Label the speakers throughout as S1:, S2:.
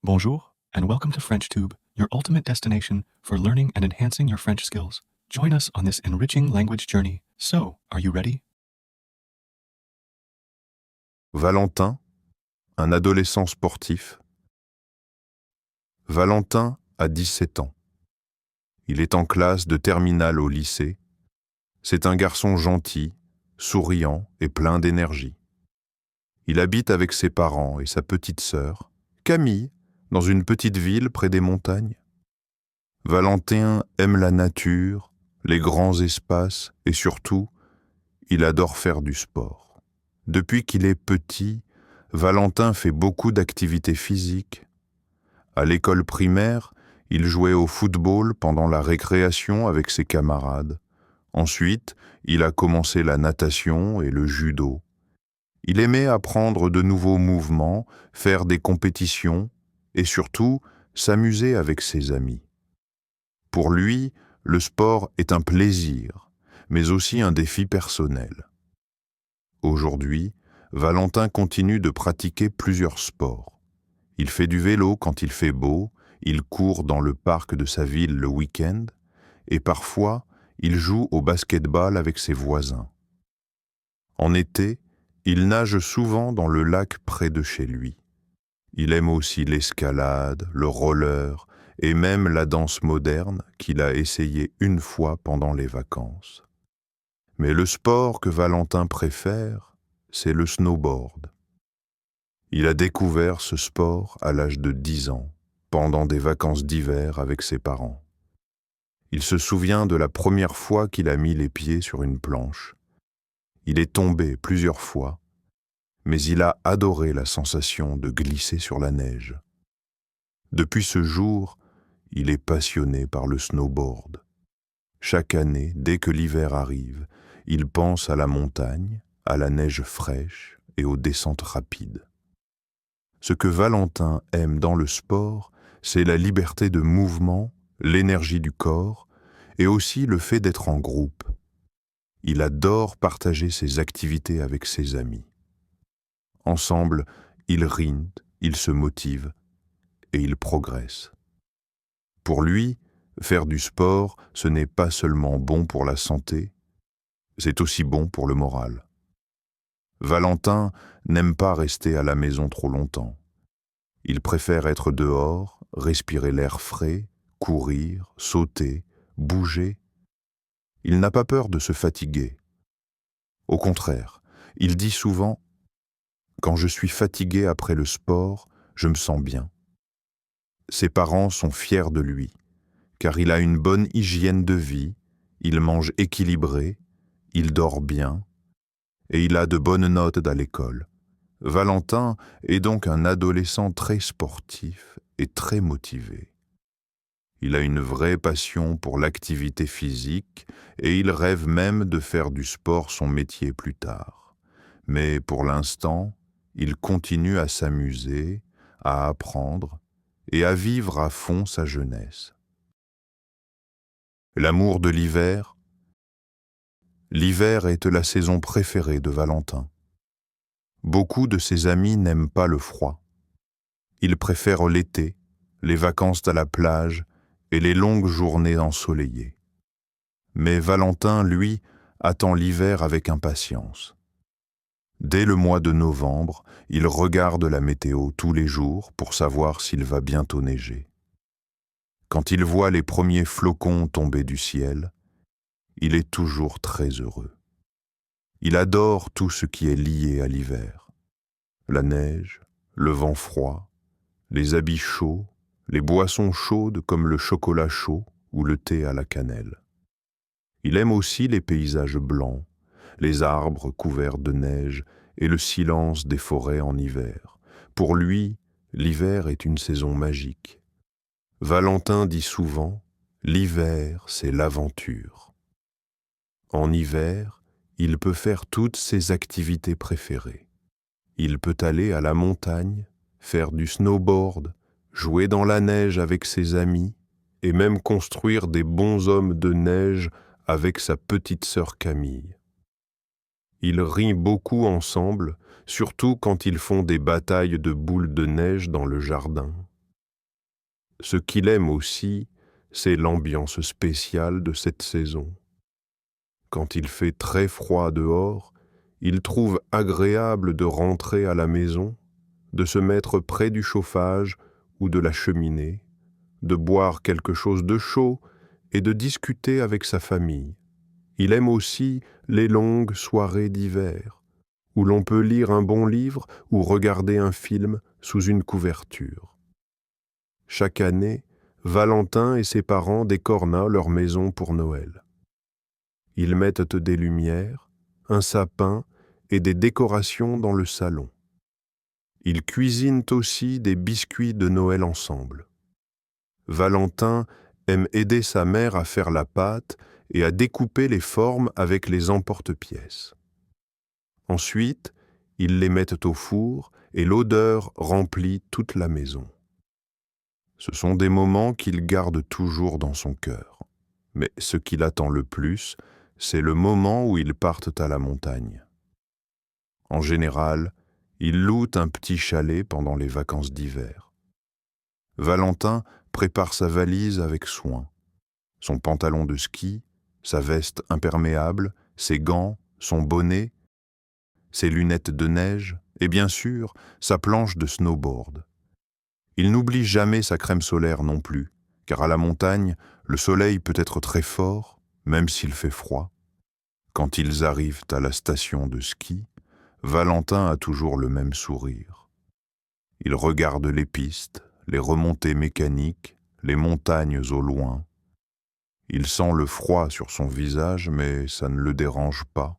S1: Bonjour, and welcome to FrenchTube, your ultimate destination for learning and enhancing your French skills. Join us on this enriching language journey. So, are you ready?
S2: Valentin, un adolescent sportif. Valentin a 17 ans. Il est en classe de terminale au lycée. C'est un garçon gentil, souriant et plein d'énergie. Il habite avec ses parents et sa petite sœur, Camille, dans une petite ville près des montagnes. Valentin aime la nature, les grands espaces et surtout, il adore faire du sport. Depuis qu'il est petit, Valentin fait beaucoup d'activités physiques. À l'école primaire, il jouait au football pendant la récréation avec ses camarades. Ensuite, il a commencé la natation et le judo. Il aimait apprendre de nouveaux mouvements, faire des compétitions et surtout s'amuser avec ses amis. Pour lui, le sport est un plaisir, mais aussi un défi personnel. Aujourd'hui, Valentin continue de pratiquer plusieurs sports. Il fait du vélo quand il fait beau, il court dans le parc de sa ville le week-end, et parfois, il joue au basket-ball avec ses voisins. En été, il nage souvent dans le lac près de chez lui. Il aime aussi l'escalade, le roller et même la danse moderne qu'il a essayé une fois pendant les vacances. Mais le sport que Valentin préfère, c'est le snowboard. Il a découvert ce sport à l'âge de 10 ans, pendant des vacances d'hiver avec ses parents. Il se souvient de la première fois qu'il a mis les pieds sur une planche. Il est tombé plusieurs fois, mais il a adoré la sensation de glisser sur la neige. Depuis ce jour, il est passionné par le snowboard. Chaque année, dès que l'hiver arrive, il pense à la montagne, à la neige fraîche et aux descentes rapides. Ce que Valentin aime dans le sport, c'est la liberté de mouvement, l'énergie du corps et aussi le fait d'être en groupe. Il adore partager ses activités avec ses amis. Ensemble, ils rient, ils se motivent et ils progressent. Pour lui, faire du sport, ce n'est pas seulement bon pour la santé, c'est aussi bon pour le moral. Valentin n'aime pas rester à la maison trop longtemps. Il préfère être dehors, respirer l'air frais, courir, sauter, bouger. Il n'a pas peur de se fatiguer. Au contraire, il dit souvent « Quand je suis fatigué après le sport, je me sens bien ». Ses parents sont fiers de lui, car il a une bonne hygiène de vie, il mange équilibré, il dort bien, et il a de bonnes notes à l'école. Valentin est donc un adolescent très sportif et très motivé. Il a une vraie passion pour l'activité physique et il rêve même de faire du sport son métier plus tard. Mais pour l'instant, il continue à s'amuser, à apprendre et à vivre à fond sa jeunesse. L'amour de l'hiver. L'hiver est la saison préférée de Valentin. Beaucoup de ses amis n'aiment pas le froid. Ils préfèrent l'été, les vacances à la plage et les longues journées ensoleillées. Mais Valentin, lui, attend l'hiver avec impatience. Dès le mois de novembre, il regarde la météo tous les jours pour savoir s'il va bientôt neiger. Quand il voit les premiers flocons tomber du ciel, il est toujours très heureux. Il adore tout ce qui est lié à l'hiver. La neige, le vent froid, les habits chauds, les boissons chaudes comme le chocolat chaud ou le thé à la cannelle. Il aime aussi les paysages blancs, les arbres couverts de neige et le silence des forêts en hiver. Pour lui, l'hiver est une saison magique. Valentin dit souvent « l'hiver, c'est l'aventure ». En hiver, il peut faire toutes ses activités préférées. Il peut aller à la montagne, faire du snowboard, jouer dans la neige avec ses amis et même construire des bonshommes de neige avec sa petite sœur Camille. Ils rient beaucoup ensemble, surtout quand ils font des batailles de boules de neige dans le jardin. Ce qu'il aime aussi, c'est l'ambiance spéciale de cette saison. Quand il fait très froid dehors, il trouve agréable de rentrer à la maison, de se mettre près du chauffage ou de la cheminée, de boire quelque chose de chaud et de discuter avec sa famille. Il aime aussi les longues soirées d'hiver, où l'on peut lire un bon livre ou regarder un film sous une couverture. Chaque année, Valentin et ses parents décorent leur maison pour Noël. Ils mettent des lumières, un sapin et des décorations dans le salon. Ils cuisinent aussi des biscuits de Noël ensemble. Valentin aime aider sa mère à faire la pâte et à découper les formes avec les emporte-pièces. Ensuite, ils les mettent au four et l'odeur remplit toute la maison. Ce sont des moments qu'il garde toujours dans son cœur. Mais ce qu'il attend le plus, c'est le moment où ils partent à la montagne. En général, ils louent un petit chalet pendant les vacances d'hiver. Valentin prépare sa valise avec soin. Son pantalon de ski, sa veste imperméable, ses gants, son bonnet, ses lunettes de neige et bien sûr sa planche de snowboard. Il n'oublie jamais sa crème solaire non plus, car à la montagne, le soleil peut être très fort, même s'il fait froid. Quand ils arrivent à la station de ski, Valentin a toujours le même sourire. Il regarde les pistes, les remontées mécaniques, les montagnes au loin. Il sent le froid sur son visage, mais ça ne le dérange pas.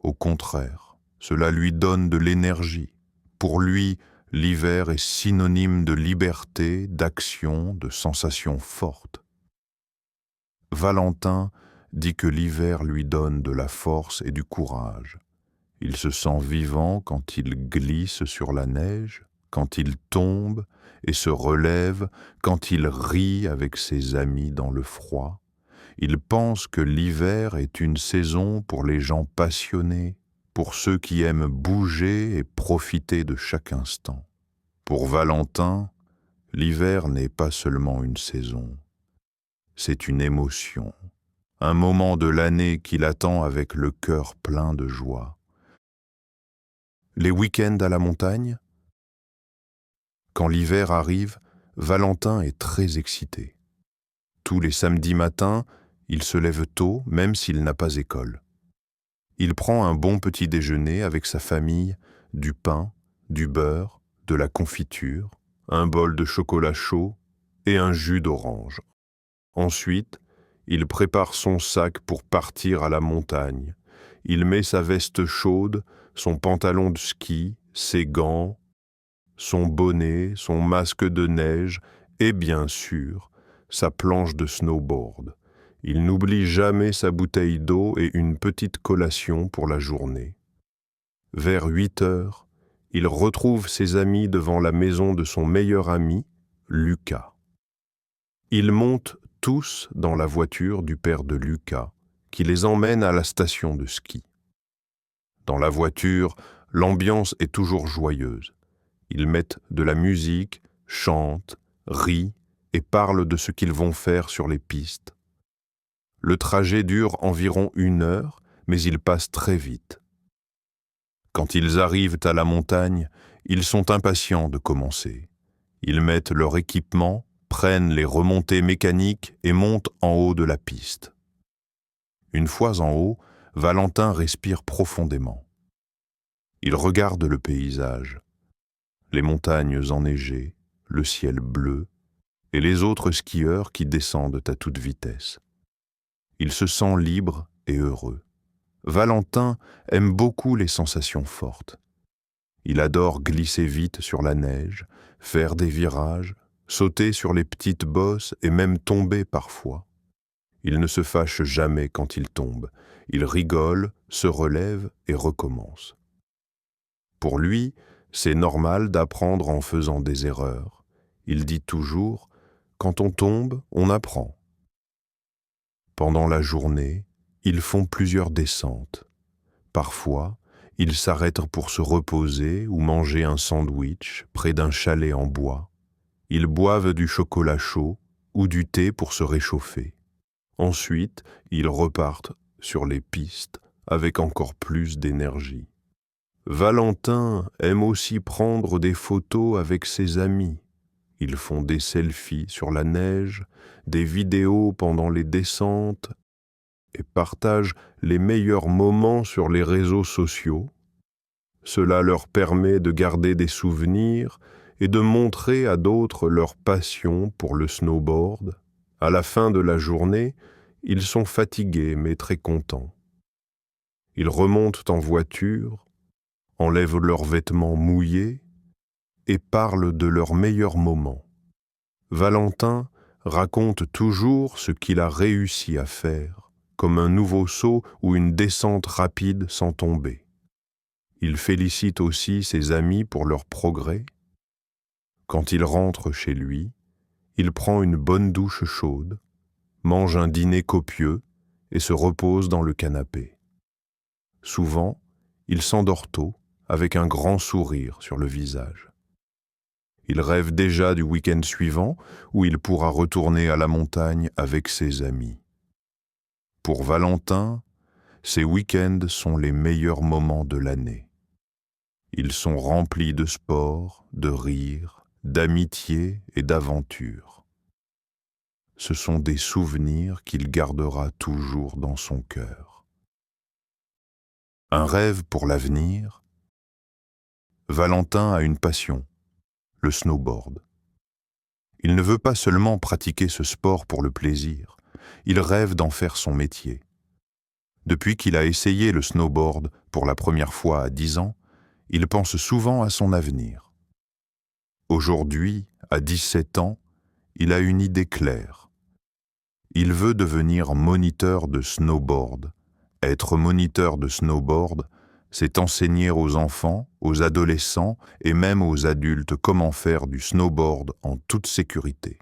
S2: Au contraire, cela lui donne de l'énergie. Pour lui, l'hiver est synonyme de liberté, d'action, de sensations fortes. Valentin dit que l'hiver lui donne de la force et du courage. Il se sent vivant quand il glisse sur la neige, quand il tombe et se relève, quand il rit avec ses amis dans le froid. Il pense que l'hiver est une saison pour les gens passionnés, pour ceux qui aiment bouger et profiter de chaque instant. Pour Valentin, l'hiver n'est pas seulement une saison, c'est une émotion, un moment de l'année qu'il attend avec le cœur plein de joie. Les week-ends à la montagne? Quand l'hiver arrive, Valentin est très excité. Tous les samedis matins, il se lève tôt, même s'il n'a pas école. Il prend un bon petit déjeuner avec sa famille, du pain, du beurre, de la confiture, un bol de chocolat chaud et un jus d'orange. Ensuite, il prépare son sac pour partir à la montagne. Il met sa veste chaude, son pantalon de ski, ses gants, son bonnet, son masque de neige et bien sûr, sa planche de snowboard. Il n'oublie jamais sa bouteille d'eau et une petite collation pour la journée. Vers 8 heures, il retrouve ses amis devant la maison de son meilleur ami, Lucas. Ils montent tous dans la voiture du père de Lucas, qui les emmène à la station de ski. Dans la voiture, l'ambiance est toujours joyeuse. Ils mettent de la musique, chantent, rient et parlent de ce qu'ils vont faire sur les pistes. Le trajet dure environ 1 heure, mais il passe très vite. Quand ils arrivent à la montagne, ils sont impatients de commencer. Ils mettent leur équipement, prennent les remontées mécaniques et montent en haut de la piste. Une fois en haut, Valentin respire profondément. Il regarde le paysage, les montagnes enneigées, le ciel bleu et les autres skieurs qui descendent à toute vitesse. Il se sent libre et heureux. Valentin aime beaucoup les sensations fortes. Il adore glisser vite sur la neige, faire des virages, sauter sur les petites bosses et même tomber parfois. Il ne se fâche jamais quand il tombe. Il rigole, se relève et recommence. Pour lui, c'est normal d'apprendre en faisant des erreurs. Il dit toujours « Quand on tombe, on apprend ». Pendant la journée, ils font plusieurs descentes. Parfois, ils s'arrêtent pour se reposer ou manger un sandwich près d'un chalet en bois. Ils boivent du chocolat chaud ou du thé pour se réchauffer. Ensuite, ils repartent sur les pistes avec encore plus d'énergie. Valentin aime aussi prendre des photos avec ses amis. Ils font des selfies sur la neige, des vidéos pendant les descentes et partagent les meilleurs moments sur les réseaux sociaux. Cela leur permet de garder des souvenirs et de montrer à d'autres leur passion pour le snowboard. À la fin de la journée, ils sont fatigués mais très contents. Ils remontent en voiture, enlèvent leurs vêtements mouillés et parlent de leurs meilleurs moments. Valentin raconte toujours ce qu'il a réussi à faire, comme un nouveau saut ou une descente rapide sans tomber. Il félicite aussi ses amis pour leur progrès. Quand il rentre chez lui, il prend une bonne douche chaude, mange un dîner copieux et se repose dans le canapé. Souvent, il s'endort tôt, avec un grand sourire sur le visage. Il rêve déjà du week-end suivant où il pourra retourner à la montagne avec ses amis. Pour Valentin, ces week-ends sont les meilleurs moments de l'année. Ils sont remplis de sport, de rire, d'amitié et d'aventure. Ce sont des souvenirs qu'il gardera toujours dans son cœur. Un rêve pour l'avenir. Valentin a une passion, le snowboard. Il ne veut pas seulement pratiquer ce sport pour le plaisir, il rêve d'en faire son métier. Depuis qu'il a essayé le snowboard pour la première fois à 10 ans, il pense souvent à son avenir. Aujourd'hui, à 17 ans, il a une idée claire. Il veut devenir moniteur de snowboard. Être moniteur de snowboard, c'est enseigner aux enfants, aux adolescents et même aux adultes comment faire du snowboard en toute sécurité.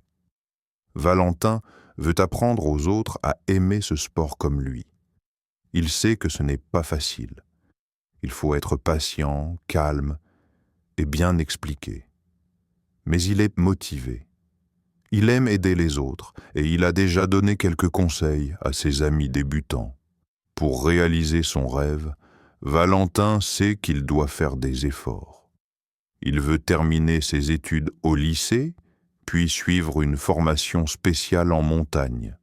S2: Valentin veut apprendre aux autres à aimer ce sport comme lui. Il sait que ce n'est pas facile. Il faut être patient, calme et bien expliquer. Mais il est motivé. Il aime aider les autres et il a déjà donné quelques conseils à ses amis débutants. Pour réaliser son rêve, Valentin sait qu'il doit faire des efforts. Il veut terminer ses études au lycée, puis suivre une formation spéciale en montagne.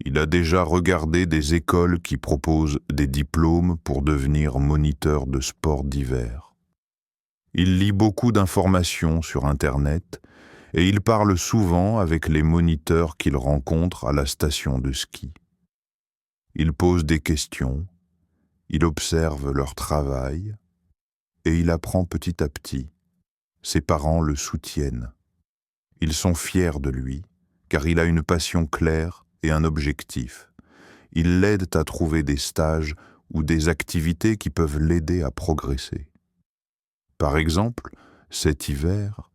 S2: Il a déjà regardé des écoles qui proposent des diplômes pour devenir moniteur de sport d'hiver. Il lit beaucoup d'informations sur Internet et il parle souvent avec les moniteurs qu'il rencontre à la station de ski. Il pose des questions, il observe leur travail et il apprend petit à petit. Ses parents le soutiennent. Ils sont fiers de lui car il a une passion claire et un objectif. Ils l'aident à trouver des stages ou des activités qui peuvent l'aider à progresser. Par exemple, cet hiver,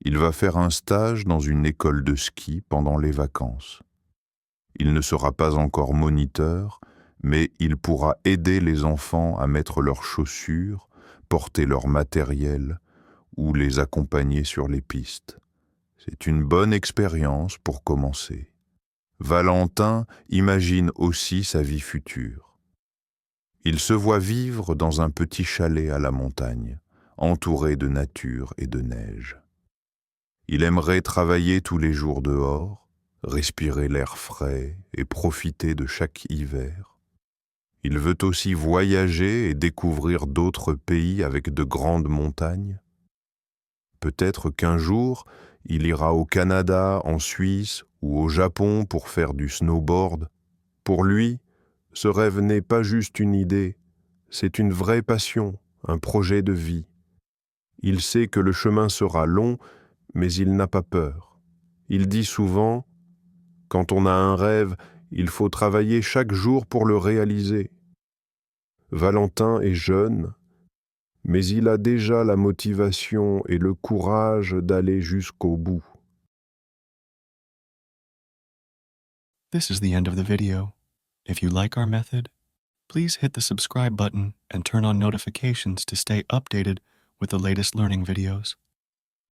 S2: il va faire un stage dans une école de ski pendant les vacances. Il ne sera pas encore moniteur, mais il pourra aider les enfants à mettre leurs chaussures, porter leur matériel ou les accompagner sur les pistes. C'est une bonne expérience pour commencer. Valentin imagine aussi sa vie future. Il se voit vivre dans un petit chalet à la montagne, entouré de nature et de neige. Il aimerait travailler tous les jours dehors, respirer l'air frais et profiter de chaque hiver. Il veut aussi voyager et découvrir d'autres pays avec de grandes montagnes. Peut-être qu'un jour, il ira au Canada, en Suisse ou au Japon pour faire du snowboard. Pour lui, ce rêve n'est pas juste une idée, c'est une vraie passion, un projet de vie. Il sait que le chemin sera long, mais il n'a pas peur. Il dit souvent, « Quand on a un rêve, il faut travailler chaque jour pour le réaliser. » Valentin est jeune, mais il a déjà la motivation et le courage d'aller jusqu'au bout.
S1: This is the end of the video. If you like our method, please hit the subscribe button and turn on notifications to stay updated with the latest learning videos.